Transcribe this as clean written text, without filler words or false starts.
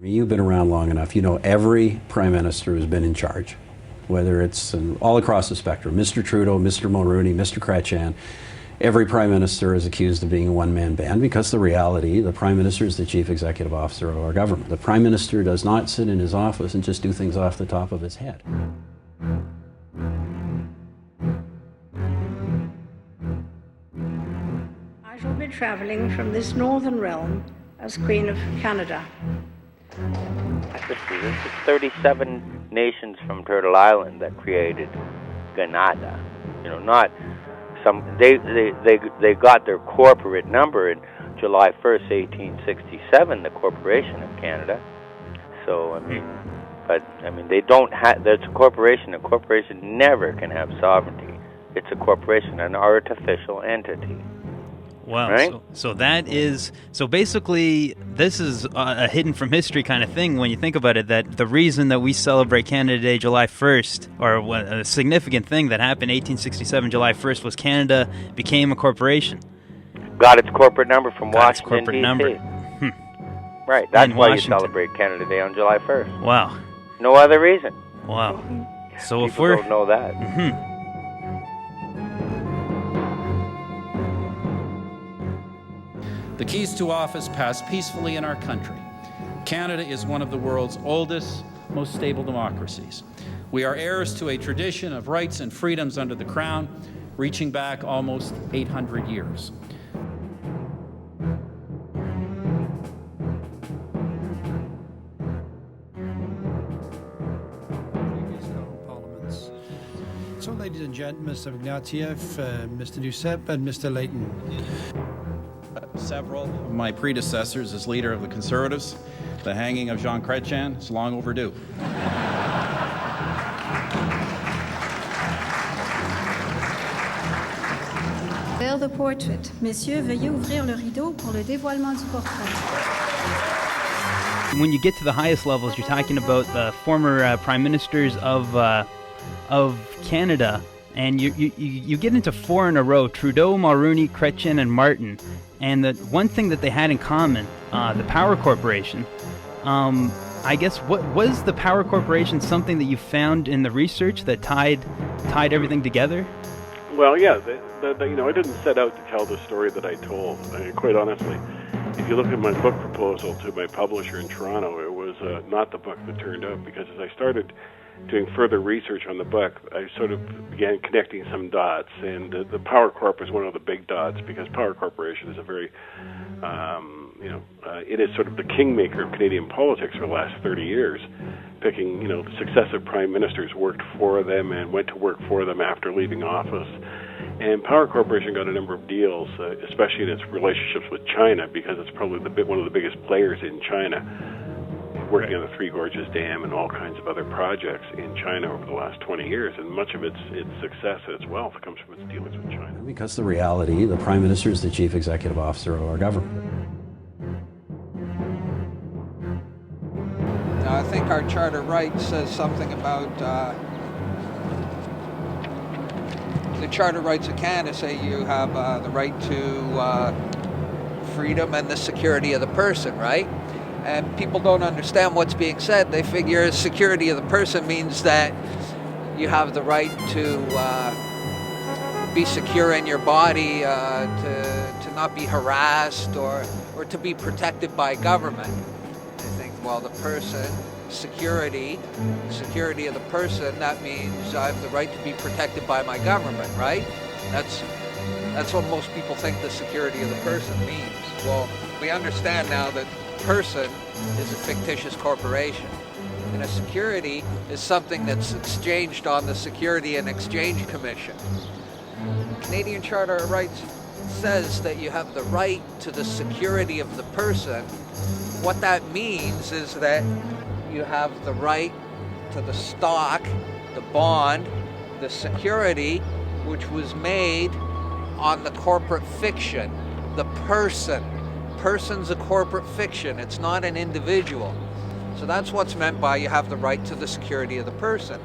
You've been around long enough. You know every prime minister who's been in charge, whether it's all across the spectrum. Mr. Trudeau, Mr. Mulroney, Mr. Chrétien. Every prime minister is accused of being a one-man band because the reality, the prime minister is the chief executive officer of our government. The prime minister does not sit in his office and just do things off the top of his head. I shall be travelling from this northern realm as Queen of Canada. This is 37 nations from Turtle Island that created Canada. You know, not some. They got their corporate number in July 1st, 1867. The Corporation of Canada. So I mean, they don't have. There's a corporation. A corporation never can have sovereignty. It's a corporation, an artificial entity. Wow. Right? So that is, so basically this is a hidden from history kind of thing when you think about it, that the reason that we celebrate Canada Day July 1st, or a significant thing that happened 1867 July 1st, was Canada became a corporation. Got its corporate number from Washington, corporate D.C. number. Right, that's In why Washington. you celebrate Canada Day on July 1st. Wow. No other reason. Wow. So if People we're... don't know that. Mhm. The keys to office pass peacefully in our country. Canada is one of the world's oldest, most stable democracies. We are heirs to a tradition of rights and freedoms under the Crown, reaching back almost 800 years. So, ladies and gentlemen, Mr. Ignatieff, Mr. Duceppe, and Mr. Layton. Several of my predecessors as leader of the Conservatives, the hanging of Jean Chrétien is long overdue. Vers the portrait. Messieurs, veuillez ouvrir le rideau pour le dévoilement du portrait. When you get to the highest levels, you're talking about the former prime ministers of Canada, and you get into four in a row: Trudeau, Mulroney, Chrétien, and Martin. And the one thing that they had in common, the Power Corporation. I guess what was the Power Corporation something that you found in the research that tied everything together? Well, yeah, you know, I didn't set out to tell the story that I told. Quite honestly, if you look at my book proposal to my publisher in Toronto, it was not the book that turned out, because as I started doing further research on the book, I sort of began connecting some dots, and the Power Corp is one of the big dots, because Power Corporation is a very, it is sort of the kingmaker of Canadian politics for the last 30 years, picking, you know, successive prime ministers worked for them and went to work for them after leaving office. And Power Corporation got a number of deals, especially in its relationships with China, because it's probably one of the biggest players in China, working on the Three Gorges Dam and all kinds of other projects in China over the last 20 years. And much of its success and its wealth comes from its dealings with China. Because the reality, the prime minister is the chief executive officer of our government. I think our Charter of Rights says something about the Charter of Rights of Canada say you have the right to freedom and the security of the person, right? And people don't understand what's being said. They figure security of the person means that you have the right to be secure in your body, to not be harassed or to be protected by government. I think, well, the person, security of the person, that means I have the right to be protected by my government, right? That's what most people think the security of the person means. Well, we understand now that person is a fictitious corporation, and a security is something that's exchanged on the Security and Exchange Commission. The Canadian Charter of Rights says that you have the right to the security of the person. What that means is that you have the right to the stock, the bond, the security, which was made on the corporate fiction, the person. Person's a corporate fiction. It's not an individual. So that's what's meant by you have the right to the security of the person.